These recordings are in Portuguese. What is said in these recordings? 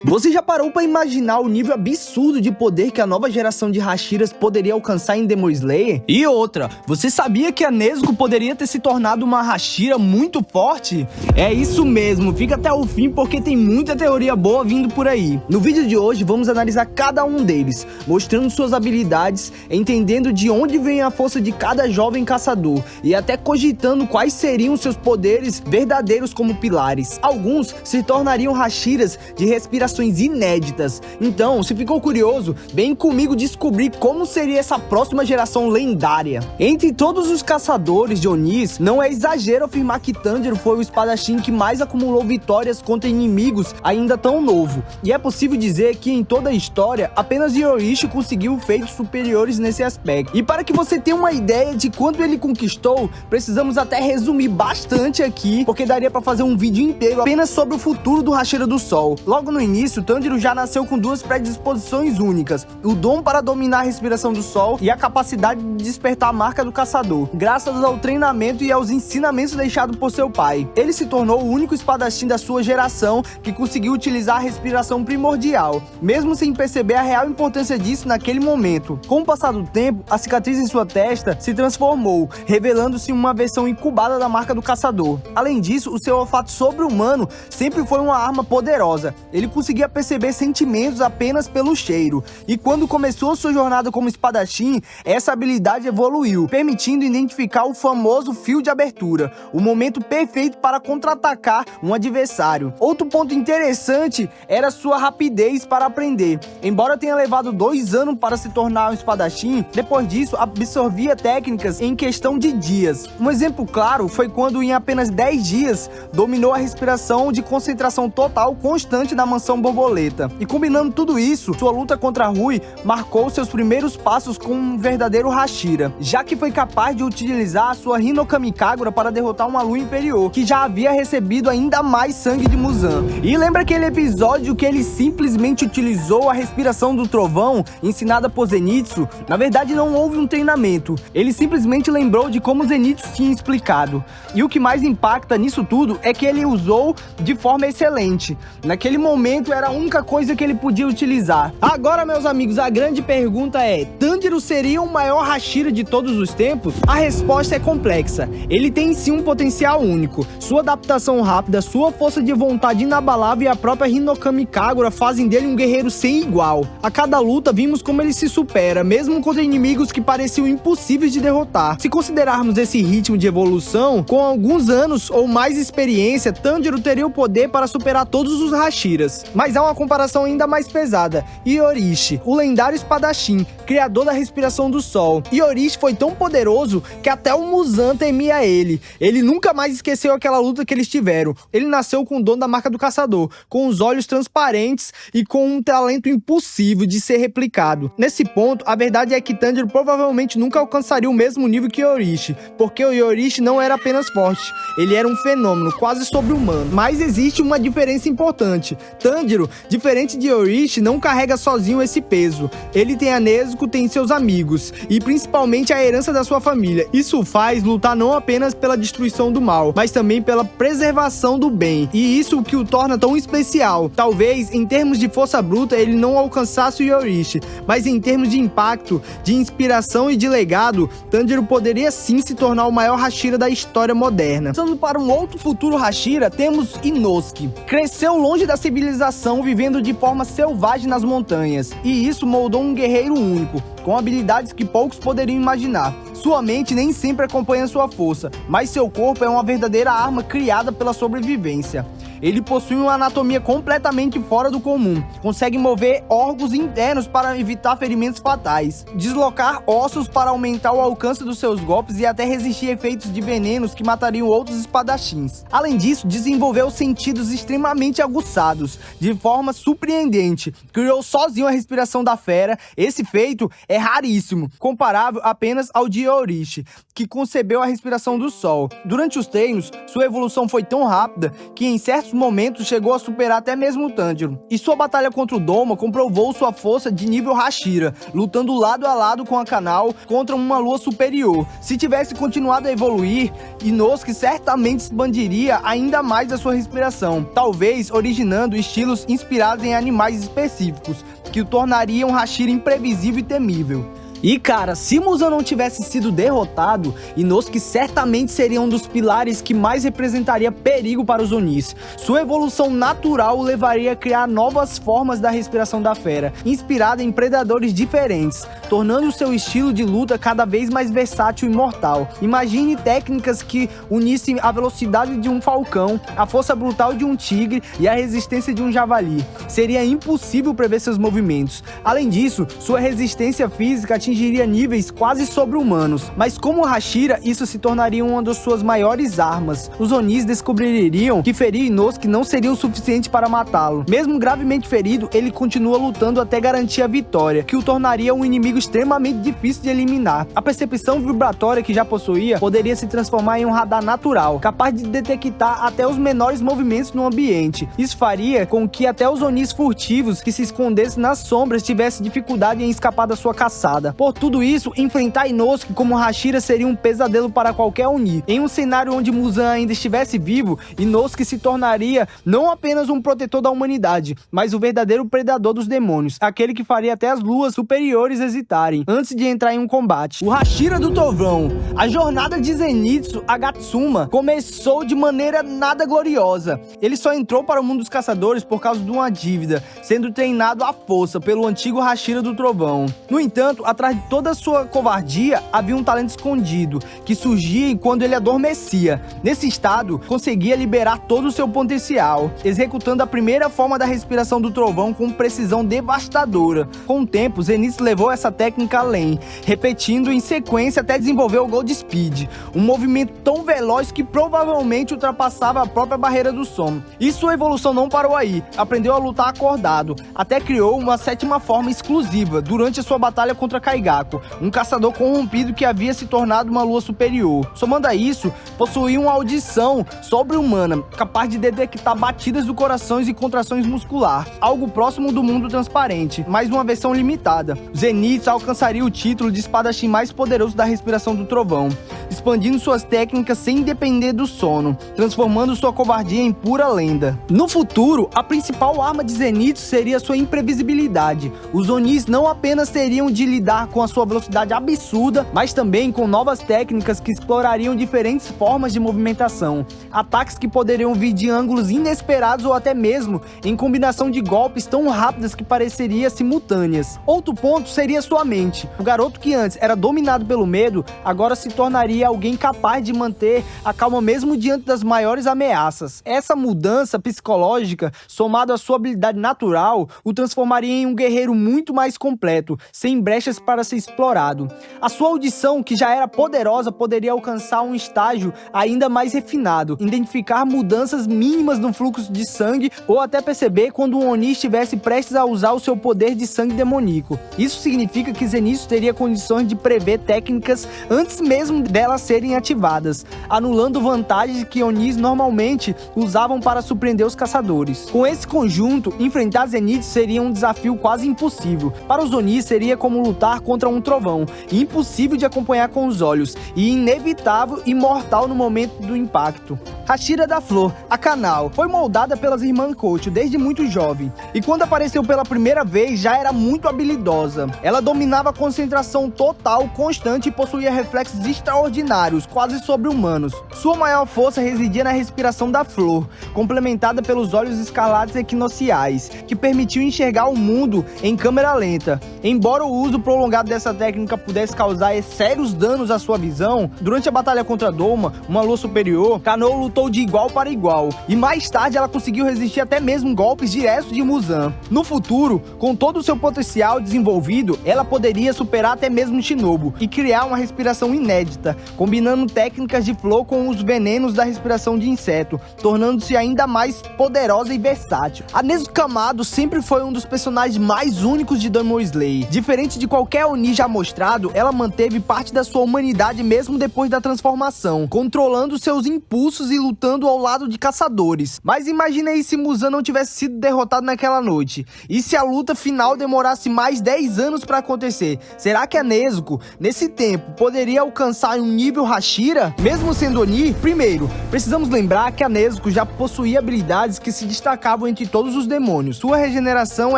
Você já parou pra imaginar o nível absurdo de poder que a nova geração de Hashiras poderia alcançar em Demon Slayer? E outra, você sabia que a Nezuko poderia ter se tornado uma Hashira muito forte? É isso mesmo, fica até o fim porque tem muita teoria boa vindo por aí. No vídeo de hoje vamos analisar cada um deles, mostrando suas habilidades, entendendo de onde vem a força de cada jovem caçador e até cogitando quais seriam seus poderes verdadeiros como pilares. Alguns se tornariam Hashiras de respiração inéditas. Então, se ficou curioso, vem comigo descobrir como seria essa próxima geração lendária. Entre todos os caçadores de Onis, não é exagero afirmar que Tanjiro foi o espadachim que mais acumulou vitórias contra inimigos ainda tão novo. E é possível dizer que em toda a história, apenas Yorishio conseguiu feitos superiores nesse aspecto. E para que você tenha uma ideia de quanto ele conquistou, precisamos até resumir bastante aqui, porque daria para fazer um vídeo inteiro apenas sobre o futuro do Hashira do Sol. Logo no início, Tanjiro já nasceu com duas predisposições únicas: o dom para dominar a respiração do sol e a capacidade de despertar a marca do caçador. Graças ao treinamento e aos ensinamentos deixados por seu pai, ele se tornou o único espadachim da sua geração que conseguiu utilizar a respiração primordial, mesmo sem perceber a real importância disso naquele momento. Com o passar do tempo, a cicatriz em sua testa se transformou, revelando-se uma versão incubada da marca do caçador. Além disso, o seu olfato sobre-humano sempre foi uma arma poderosa. Ele conseguia perceber sentimentos apenas pelo cheiro, e quando começou sua jornada como espadachim, essa habilidade evoluiu, permitindo identificar o famoso fio de abertura, o momento perfeito para contra-atacar um adversário. Outro ponto interessante era sua rapidez para aprender. Embora tenha levado 2 anos para se tornar um espadachim, depois disso absorvia técnicas em questão de dias. Um exemplo claro foi quando em apenas 10 dias dominou a respiração de concentração total constante da mansão borboleta. E combinando tudo isso, sua luta contra Rui marcou seus primeiros passos como um verdadeiro Hashira, já que foi capaz de utilizar a sua Hinokami Kagura para derrotar uma lua inferior, que já havia recebido ainda mais sangue de Muzan. E lembra aquele episódio que ele simplesmente utilizou a respiração do trovão, ensinada por Zenitsu? Na verdade não houve um treinamento, ele simplesmente lembrou de como Zenitsu tinha explicado. E o que mais impacta nisso tudo é que ele usou de forma excelente. Naquele momento era a única coisa que ele podia utilizar. Agora, meus amigos, a grande pergunta é: Tanjiro seria o maior Hashira de todos os tempos? A resposta é complexa. Ele tem em si um potencial único. Sua adaptação rápida, sua força de vontade inabalável e a própria Hinokami Kagura fazem dele um guerreiro sem igual. A cada luta vimos como ele se supera, mesmo contra inimigos que pareciam impossíveis de derrotar. Se considerarmos esse ritmo de evolução, com alguns anos ou mais experiência, Tanjiro teria o poder para superar todos os Hashiras. Mas há uma comparação ainda mais pesada: Yorishio, o lendário espadachim, criador da respiração do sol. Yorishio foi tão poderoso que até o Muzan temia ele. Ele nunca mais esqueceu aquela luta que eles tiveram. Ele nasceu com o dom da marca do caçador, com os olhos transparentes e com um talento impossível de ser replicado. Nesse ponto, a verdade é que Tanjiro provavelmente nunca alcançaria o mesmo nível que Yorishio, porque o Yorishio não era apenas forte, ele era um fenômeno quase sobre-humano. Mas existe uma diferença importante: Tanjiro, diferente de Yorishio, não carrega sozinho esse peso. Ele tem a Nezuko, tem seus amigos e principalmente a herança da sua família. Isso faz lutar não apenas pela destruição do mal, mas também pela preservação do bem. E isso o que o torna tão especial. Talvez em termos de força bruta ele não alcançasse o Yorishio, mas em termos de impacto, de inspiração e de legado, Tanjiro poderia sim se tornar o maior Hashira da história moderna. Passando para um outro futuro Hashira, temos Inosuke. Cresceu longe da civilização, vivendo de forma selvagem nas montanhas, e isso moldou um guerreiro único, com habilidades que poucos poderiam imaginar. Sua mente nem sempre acompanha sua força, mas seu corpo é uma verdadeira arma criada pela sobrevivência. Ele possui uma anatomia completamente fora do comum, consegue mover órgãos internos para evitar ferimentos fatais, deslocar ossos para aumentar o alcance dos seus golpes e até resistir a efeitos de venenos que matariam outros espadachins. Além disso, desenvolveu sentidos extremamente aguçados, de forma surpreendente, criou sozinho a respiração da fera. Esse feito é raríssimo, comparável apenas ao de Yorishio, que concebeu a respiração do sol. Durante os treinos, sua evolução foi tão rápida que em certos diversos momentos chegou a superar até mesmo o Tanjiro. E sua batalha contra o Doma comprovou sua força de nível Hashira, lutando lado a lado com a Kanao contra uma lua superior. Se tivesse continuado a evoluir, Inosuke certamente expandiria ainda mais a sua respiração, talvez originando estilos inspirados em animais específicos, que o tornariam um Hashira imprevisível e temível. E cara, se Muzan não tivesse sido derrotado, Inosuke certamente seria um dos pilares que mais representaria perigo para os Onis. Sua evolução natural o levaria a criar novas formas da respiração da fera, inspirada em predadores diferentes, tornando seu estilo de luta cada vez mais versátil e mortal. Imagine técnicas que unissem a velocidade de um falcão, a força brutal de um tigre e a resistência de um javali. Seria impossível prever seus movimentos. Além disso, sua resistência física atingiria níveis quase sobre-humanos, mas como Hashira, isso se tornaria uma das suas maiores armas. Os Onis descobririam que ferir Inosuke não seria o suficiente para matá-lo. Mesmo gravemente ferido, ele continua lutando até garantir a vitória, que o tornaria um inimigo extremamente difícil de eliminar. A percepção vibratória que já possuía poderia se transformar em um radar natural, capaz de detectar até os menores movimentos no ambiente. Isso faria com que até os Onis furtivos que se escondessem nas sombras tivessem dificuldade em escapar da sua caçada. Por tudo isso, enfrentar Inosuke como Hashira seria um pesadelo para qualquer Oni. Em um cenário onde Muzan ainda estivesse vivo, Inosuke se tornaria não apenas um protetor da humanidade, mas o verdadeiro predador dos demônios, aquele que faria até as luas superiores hesitarem antes de entrar em um combate. O Hashira do Trovão. A jornada de Zenitsu Agatsuma começou de maneira nada gloriosa. Ele só entrou para o mundo dos caçadores por causa de uma dívida, sendo treinado à força pelo antigo Hashira do Trovão. No entanto, atrás de toda a sua covardia, havia um talento escondido, que surgia quando ele adormecia. Nesse estado, conseguia liberar todo o seu potencial, executando a primeira forma da respiração do trovão com precisão devastadora. Com o tempo, Zenitsu levou essa técnica além, repetindo em sequência até desenvolver o Gold Speed, um movimento tão veloz que provavelmente ultrapassava a própria barreira do sono. E sua evolução não parou aí, aprendeu a lutar acordado, até criou uma sétima forma exclusiva durante a sua batalha contra Kaigaku, um caçador corrompido que havia se tornado uma lua superior. Somando a isso, possuía uma audição sobre-humana, capaz de detectar batidas do coração e contrações muscular, algo próximo do mundo transparente, mas uma versão limitada. Zenitsu alcançaria o título de espadachim mais poderoso da respiração do trovão, expandindo suas técnicas sem depender do sono, transformando sua covardia em pura lenda. No futuro, a principal arma de Zenitsu seria sua imprevisibilidade. Os Onis não apenas teriam de lidar com a sua velocidade absurda, mas também com novas técnicas que explorariam diferentes formas de movimentação, ataques que poderiam vir de ângulos inesperados ou até mesmo em combinação de golpes tão rápidas que pareceriam simultâneas. Outro ponto seria sua mente. O garoto que antes era dominado pelo medo, agora se tornaria alguém capaz de manter a calma mesmo diante das maiores ameaças. Essa mudança psicológica, somada à sua habilidade natural, o transformaria em um guerreiro muito mais completo, sem brechas para ser explorado. A sua audição, que já era poderosa, poderia alcançar um estágio ainda mais refinado, identificar mudanças mínimas no fluxo de sangue ou até perceber quando um Oni estivesse prestes a usar o seu poder de sangue demoníaco. Isso significa que Zenitsu teria condições de prever técnicas antes mesmo delas serem ativadas, anulando vantagens que Onis normalmente usavam para surpreender os caçadores. Com esse conjunto, enfrentar Zenitsu seria um desafio quase impossível. Para os Onis seria como lutar contra um trovão, impossível de acompanhar com os olhos e inevitável e mortal no momento do impacto. Hashira da Flor, a Kanao, foi moldada pelas irmãs Kocho desde muito jovem, e quando apareceu pela primeira vez já era muito habilidosa. Ela dominava a concentração total, constante e possuía reflexos extraordinários, quase sobre-humanos. Sua maior força residia na respiração da flor, complementada pelos olhos escarlates equinociais, que permitiam enxergar o mundo em câmera lenta. Embora o uso prolongado dessa técnica pudesse causar sérios danos à sua visão, durante a batalha contra Doma, uma lua superior, Kanao lutou de igual para igual, e mais tarde ela conseguiu resistir até mesmo golpes diretos de Muzan. No futuro, com todo o seu potencial desenvolvido, ela poderia superar até mesmo Shinobu e criar uma respiração inédita, combinando técnicas de flow com os venenos da respiração de inseto, tornando-se ainda mais poderosa e versátil. A Nezuko Kamado sempre foi um dos personagens mais únicos de Demon Slayer. Diferente de qualquer Oni já mostrado, ela manteve parte da sua humanidade mesmo depois da transformação, controlando seus impulsos e lutando ao lado de caçadores. Mas imagine aí se Muzan não tivesse sido derrotado naquela noite. E se a luta final demorasse mais 10 anos para acontecer? Será que a Nezuko, nesse tempo, poderia alcançar um nível Hashira? Mesmo sendo Oni? Primeiro, precisamos lembrar que a Nezuko já possuía habilidades que se destacavam entre todos os demônios. Sua regeneração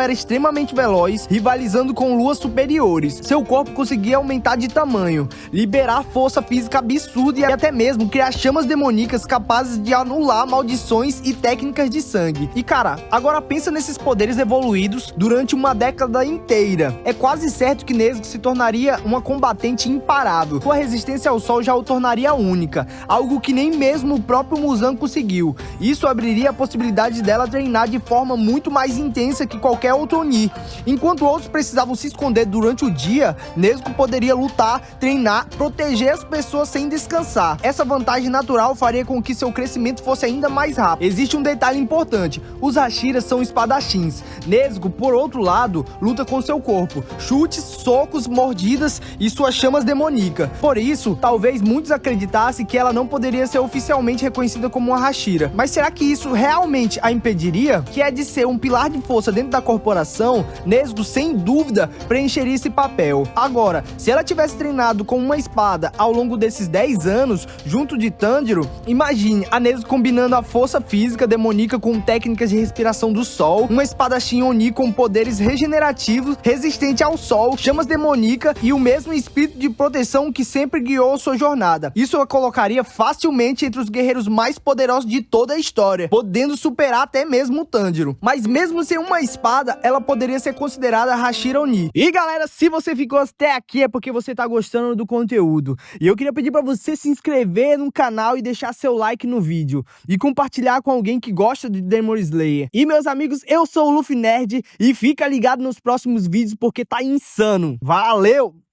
era extremamente veloz, rivalizando com luas superiores. Seu corpo conseguia aumentar de tamanho, liberar força física absurda e até mesmo criar chamas demoníacas capazes de anular maldições e técnicas de sangue. E cara, agora pensa nesses poderes evoluídos durante uma década inteira. É quase certo que Nezuko se tornaria uma combatente imparável. Sua resistência ao sol já o tornaria única, algo que nem mesmo o próprio Muzan conseguiu. Isso abriria a possibilidade dela treinar de forma muito mais intensa que qualquer outro Oni. Enquanto outros precisavam se esconder durante o dia, Nezuko poderia lutar, treinar, proteger as pessoas sem descansar. Essa vantagem natural faria com que seu crescimento fosse ainda mais rápido. Existe um detalhe importante: os Hashiras são espadachins. Nezuko, por outro lado, luta com seu corpo, chutes, socos, mordidas e suas chamas demoníacas. Por isso, talvez muitos acreditassem que ela não poderia ser oficialmente reconhecida como uma Hashira. Mas será que isso realmente a impediria? Que é de ser um pilar de força dentro da corporação, Nezuko sem dúvida preencheria esse papel. Agora, se ela tivesse treinado com uma espada ao longo desses 10 anos, junto de Tanjiro, imagine a Nezuko combinando a força física demoníaca com técnicas de respiração do sol, uma espadachim Oni com poderes regenerativos, resistente ao sol, chamas demoníacas e o mesmo espírito de proteção que sempre guiou sua jornada. Isso a colocaria facilmente entre os guerreiros mais poderosos de toda a história, podendo superar até mesmo o Tanjiro. Mas mesmo sem uma espada, ela poderia ser considerada Hashira Oni. E galera, se você ficou até aqui é porque você tá gostando do conteúdo. E eu queria pedir pra você se inscrever no canal e deixar seu like no vídeo. E compartilhar com alguém que gosta de Demon Slayer. E meus amigos, eu sou o Luffy Nerd e fica ligado nos próximos vídeos porque tá insano. Valeu!